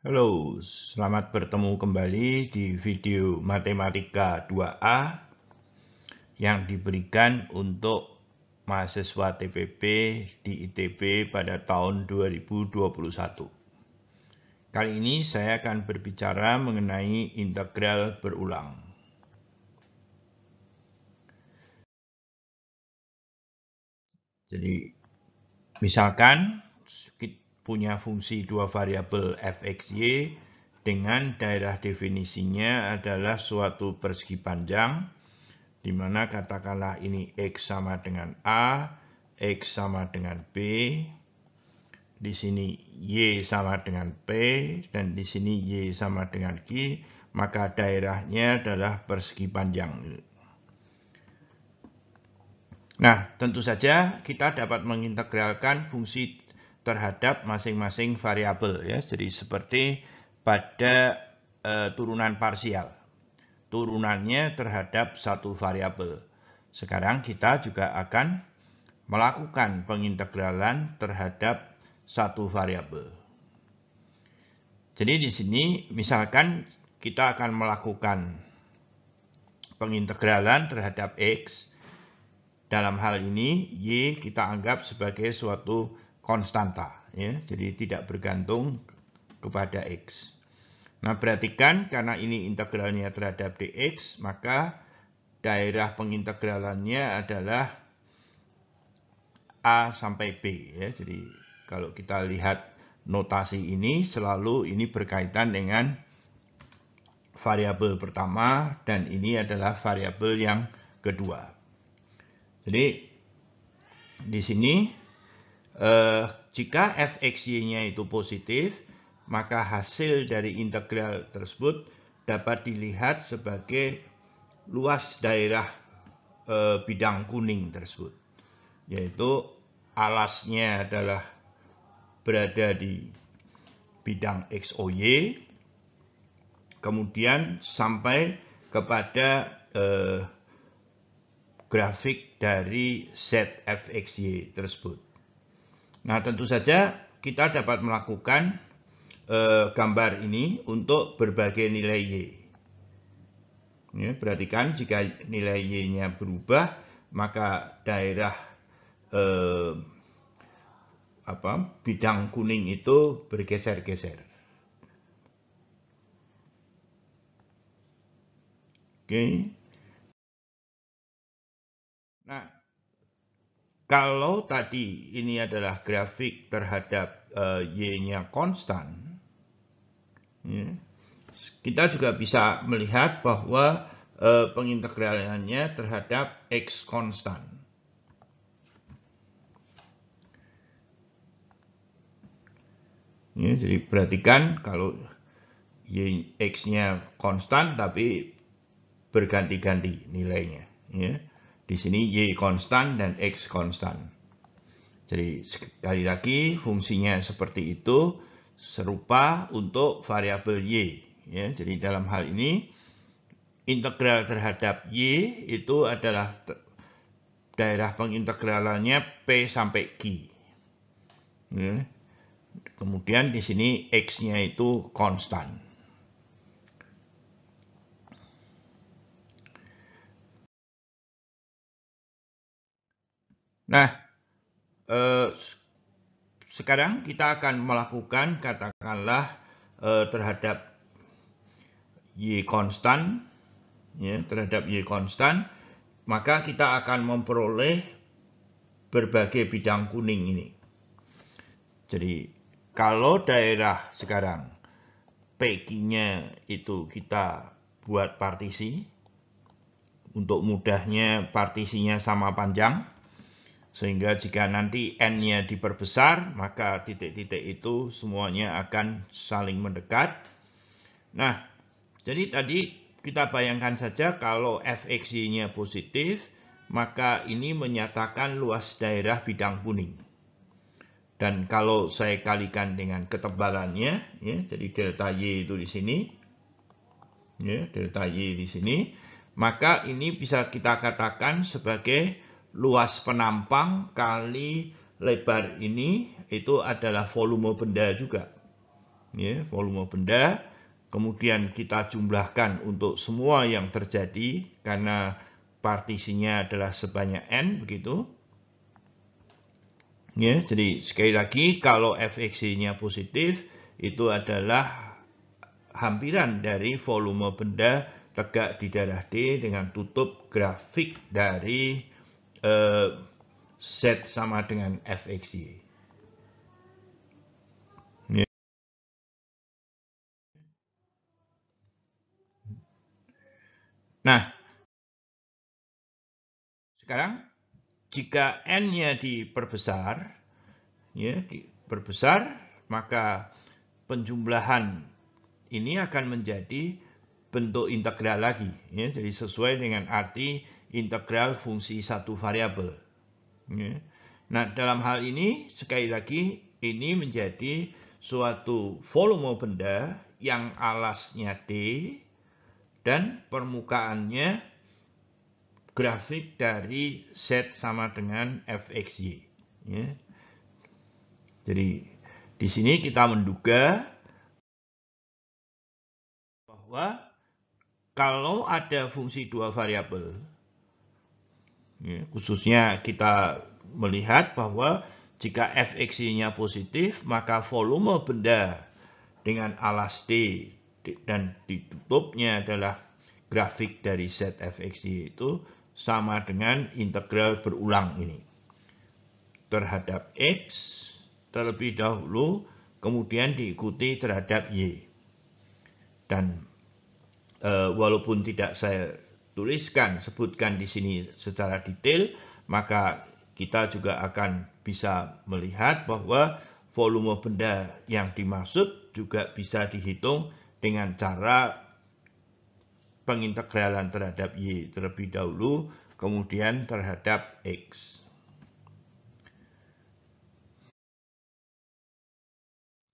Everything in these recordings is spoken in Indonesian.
Halo, selamat bertemu kembali di video Matematika 2A yang diberikan untuk mahasiswa TPB di ITB pada tahun 2021. Kali ini saya akan berbicara mengenai integral berulang. Jadi, misalkan kita punya fungsi dua variabel f(x,y) dengan daerah definisinya adalah suatu persegi panjang, di mana katakanlah ini X sama dengan A, X sama dengan B, di sini Y sama dengan P, dan di sini Y sama dengan Q, maka daerahnya adalah persegi panjang. Nah, tentu saja kita dapat mengintegralkan fungsi terhadap masing-masing variabel, ya. Jadi seperti pada turunan parsial. Turunannya terhadap satu variabel. Sekarang kita juga akan melakukan pengintegralan terhadap satu variabel. Jadi di sini misalkan kita akan melakukan pengintegralan terhadap X. Dalam hal ini Y kita anggap sebagai suatu konstanta, ya. Jadi tidak bergantung kepada X. Nah, perhatikan karena ini integralnya terhadap dx, maka daerah pengintegralannya adalah A sampai B, ya. Jadi kalau kita lihat notasi ini, selalu ini berkaitan dengan variabel pertama dan ini adalah variabel yang kedua. Jadi di sini jika f(x,y)-nya itu positif, maka hasil dari integral tersebut dapat dilihat sebagai luas daerah bidang kuning tersebut, yaitu alasnya adalah berada di bidang XOY, kemudian sampai kepada grafik dari set f(x,y) tersebut. Nah, tentu saja kita dapat melakukan gambar ini untuk berbagai nilai y. Ya, perhatikan jika nilai y-nya berubah, maka daerah bidang kuning itu bergeser-geser. Oke. Nah, kalau tadi ini adalah grafik terhadap y-nya konstan, ya, kita juga bisa melihat bahwa pengintegralannya terhadap x konstan. Ya, jadi perhatikan kalau x-nya konstan tapi berganti-ganti nilainya. Ya. Di sini y konstan dan x konstan. Jadi sekali lagi fungsinya seperti itu, serupa untuk variabel y. Ya. Jadi dalam hal ini integral terhadap y itu adalah daerah pengintegralannya P sampai Q. Ya. Kemudian di sini x-nya itu konstan. Nah, sekarang kita akan melakukan katakanlah terhadap y konstan, ya, terhadap y konstan, maka kita akan memperoleh berbagai bidang kuning ini. Jadi kalau daerah sekarang PQ-nya itu kita buat partisi, untuk mudahnya partisinya sama panjang, sehingga jika nanti n-nya diperbesar, maka titik-titik itu semuanya akan saling mendekat. Nah, jadi tadi kita bayangkan saja kalau f(x,y)-nya positif, maka ini menyatakan luas daerah bidang kuning. Dan kalau saya kalikan dengan ketebalannya, ya, jadi delta y itu di sini, ya, delta y di sini, maka ini bisa kita katakan sebagai luas penampang kali lebar ini itu adalah volume benda juga. ya, volume benda. Kemudian kita jumlahkan untuk semua yang terjadi karena partisinya adalah sebanyak n, begitu. Ya, jadi sekali lagi kalau fxy-nya positif itu adalah hampiran dari volume benda tegak di daerah D dengan tutup grafik dari Z sama dengan fxy. Ya. Nah, sekarang jika n-nya diperbesar, ya, maka penjumlahan ini akan menjadi bentuk integral lagi, ya, jadi sesuai dengan arti integral fungsi satu variabel. Ya. Nah, dalam hal ini sekali lagi ini menjadi suatu volume benda yang alasnya D dan permukaannya grafik dari Z sama dengan fxy. Ya. Jadi di sini kita menduga bahwa kalau ada fungsi dua variabel, ya, khususnya kita melihat bahwa jika fxy-nya positif, maka volume benda dengan alas D dan ditutupnya adalah grafik dari Z fxy itu sama dengan integral berulang ini terhadap X terlebih dahulu, kemudian diikuti terhadap Y. Dan walaupun tidak saya sebutkan di sini secara detail, maka kita juga akan bisa melihat bahwa volume benda yang dimaksud juga bisa dihitung dengan cara pengintegralan terhadap Y terlebih dahulu, kemudian terhadap X.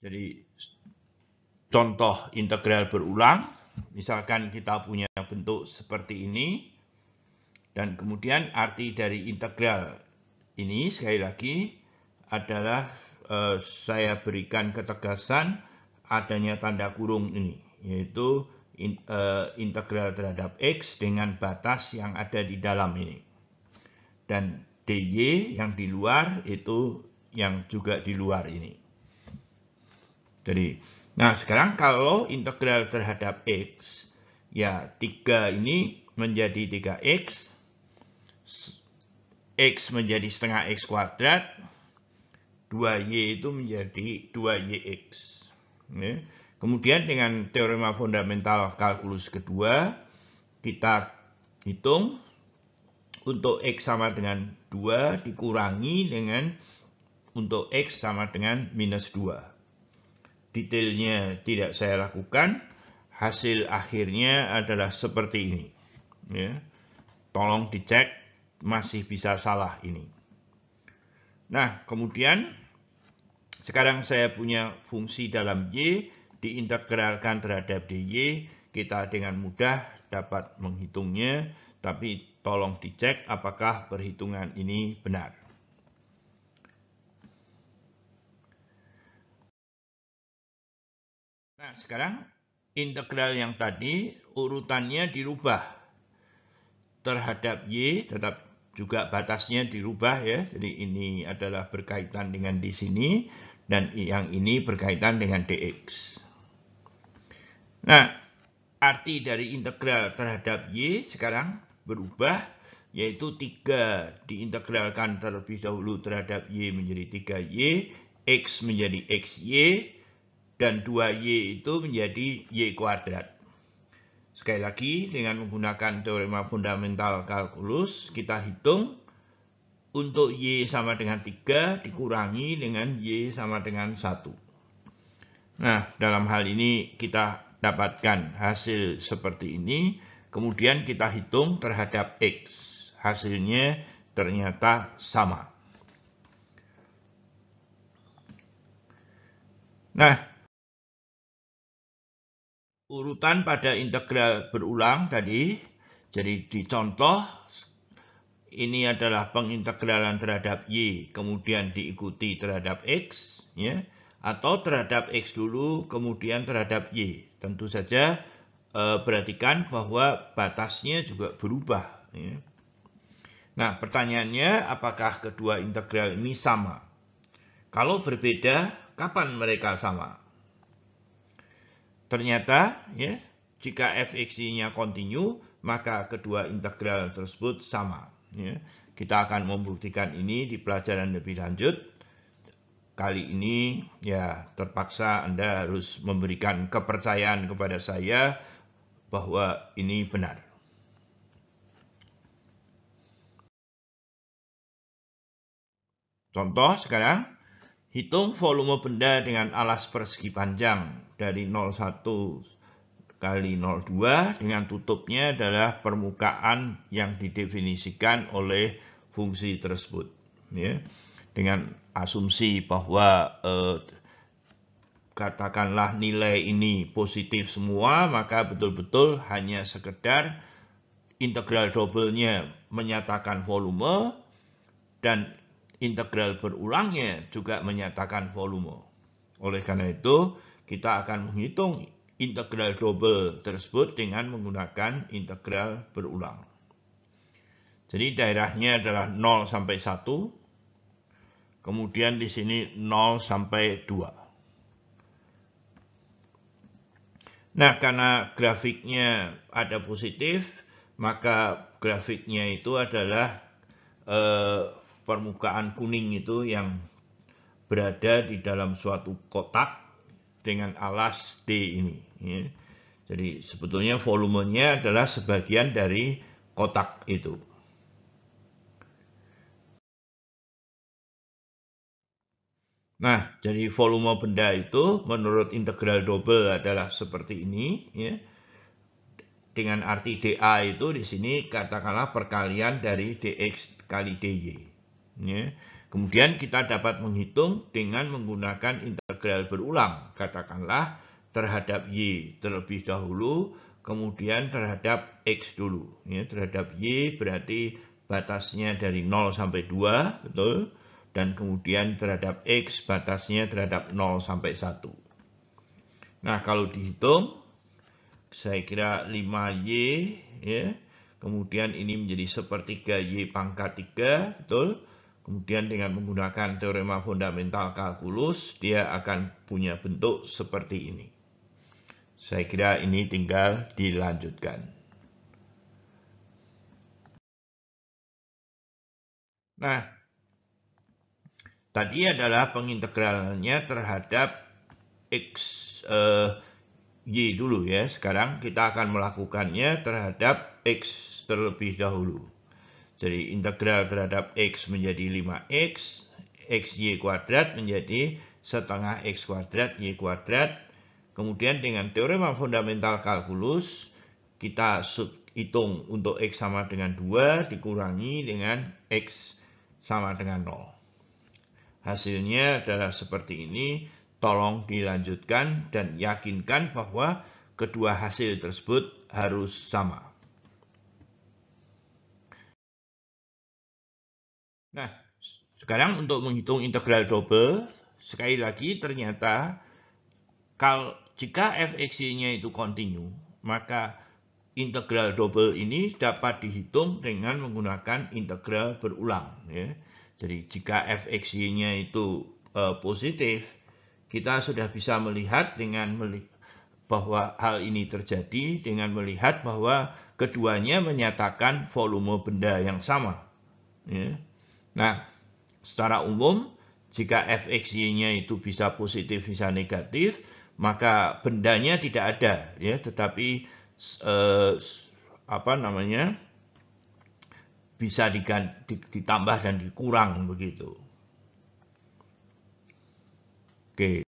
Jadi contoh integral berulang, misalkan kita punya bentuk seperti ini, dan kemudian arti dari integral ini sekali lagi adalah saya berikan ketegasan adanya tanda kurung ini, yaitu integral terhadap X dengan batas yang ada di dalam ini. Dan dy yang di luar itu yang juga di luar ini. Jadi, nah sekarang kalau integral terhadap X, ya 3 ini menjadi 3x, X menjadi setengah X kuadrat, 2Y itu menjadi 2YX. Ya. Kemudian dengan teorema fundamental kalkulus kedua, kita hitung untuk X sama dengan 2 dikurangi dengan untuk X sama dengan minus 2. Detailnya tidak saya lakukan, hasil akhirnya adalah seperti ini. Ya. Tolong dicek, masih bisa salah ini. Nah, kemudian sekarang saya punya fungsi dalam Y, diintegralkan terhadap dy, kita dengan mudah dapat menghitungnya, tapi tolong dicek apakah perhitungan ini benar. Nah, sekarang integral yang tadi urutannya dirubah terhadap Y, tetap juga batasnya dirubah ya. Jadi ini adalah berkaitan dengan di sini dan yang ini berkaitan dengan dx. Nah, arti dari integral terhadap Y sekarang berubah, yaitu 3 diintegralkan terlebih dahulu terhadap Y menjadi 3Y, X menjadi XY, dan 2Y itu menjadi Y kuadrat. Sekali lagi, dengan menggunakan teorema fundamental kalkulus, kita hitung untuk Y sama dengan 3 dikurangi dengan Y sama dengan 1. Nah, dalam hal ini kita dapatkan hasil seperti ini, kemudian kita hitung terhadap X. Hasilnya ternyata sama. Nah, urutan pada integral berulang tadi, jadi di contoh, ini adalah pengintegralan terhadap Y, kemudian diikuti terhadap X, ya. atau terhadap X dulu, kemudian terhadap Y. Tentu saja perhatikan bahwa batasnya juga berubah. Ya. Nah, pertanyaannya apakah kedua integral ini sama? Kalau berbeda, kapan mereka sama? Ternyata, ya, jika fx-nya kontinu, maka kedua integral tersebut sama. Ya. Kita akan membuktikan ini di pelajaran lebih lanjut. Kali ini, ya, terpaksa Anda harus memberikan kepercayaan kepada saya bahwa ini benar. Contoh sekarang, hitung volume benda dengan alas persegi panjang dari 0,1 kali 0,2 dengan tutupnya adalah permukaan yang didefinisikan oleh fungsi tersebut. Ya. Dengan asumsi bahwa katakanlah nilai ini positif semua, maka betul-betul hanya sekedar integral double-nya menyatakan volume dan integral berulangnya juga menyatakan volume. Oleh karena itu, kita akan menghitung integral double tersebut dengan menggunakan integral berulang. Jadi daerahnya adalah 0 sampai 1, kemudian di sini 0 sampai 2. Nah, karena grafiknya ada positif, maka grafiknya itu adalah permukaan kuning itu yang berada di dalam suatu kotak dengan alas D ini. Ya. Jadi sebetulnya volumenya adalah sebagian dari kotak itu. Nah, jadi volume benda itu menurut integral double adalah seperti ini. Ya. Dengan arti dA itu di sini katakanlah perkalian dari dx kali dy. Ya. Kemudian kita dapat menghitung dengan menggunakan integral berulang. Katakanlah terhadap y terlebih dahulu, kemudian terhadap x dulu. Ya. Terhadap y berarti batasnya dari 0 sampai 2, betul? Dan kemudian terhadap x batasnya terhadap 0 sampai 1. Nah, kalau dihitung, saya kira 5y, ya. Kemudian ini menjadi sepertiga y pangkat 3, betul? Kemudian dengan menggunakan teorema fundamental kalkulus, dia akan punya bentuk seperti ini. Saya kira ini tinggal dilanjutkan. Nah, tadi adalah pengintegralannya terhadap x y dulu ya. Sekarang kita akan melakukannya terhadap x terlebih dahulu. Jadi integral terhadap x menjadi 5x, xy kuadrat menjadi setengah x kuadrat y kuadrat. Kemudian dengan teorema fundamental kalkulus, kita hitung untuk x sama dengan 2 dikurangi dengan x sama dengan 0. Hasilnya adalah seperti ini. Tolong dilanjutkan dan yakinkan bahwa kedua hasil tersebut harus sama. Nah, sekarang untuk menghitung integral double, sekali lagi ternyata jika fx-nya itu kontinu, maka integral double ini dapat dihitung dengan menggunakan integral berulang. Ya. Jadi jika fx-nya itu positif, kita sudah bisa melihat bahwa hal ini terjadi dengan melihat bahwa keduanya menyatakan volume benda yang sama. Ya. Nah, secara umum, jika fx-nya itu bisa positif, bisa negatif, maka bendanya tidak ada, ya, tetapi bisa ditambah dan dikurang begitu. Oke.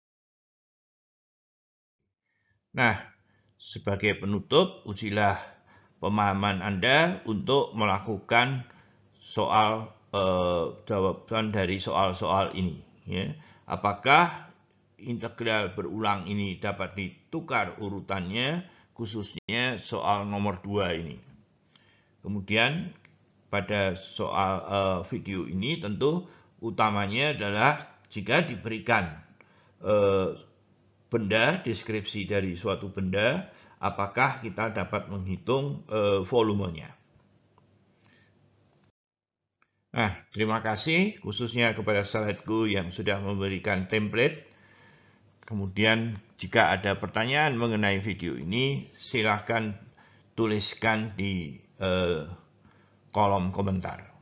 Nah, sebagai penutup, ujilah pemahaman Anda untuk melakukan jawaban dari soal-soal ini. Ya. Apakah integral berulang ini dapat ditukar urutannya, khususnya soal nomor 2 ini. Kemudian pada soal video ini tentu utamanya adalah jika diberikan benda, deskripsi dari suatu benda, apakah kita dapat menghitung volumenya. Nah, terima kasih khususnya kepada slideku yang sudah memberikan template. Kemudian jika ada pertanyaan mengenai video ini, silakan tuliskan di kolom komentar.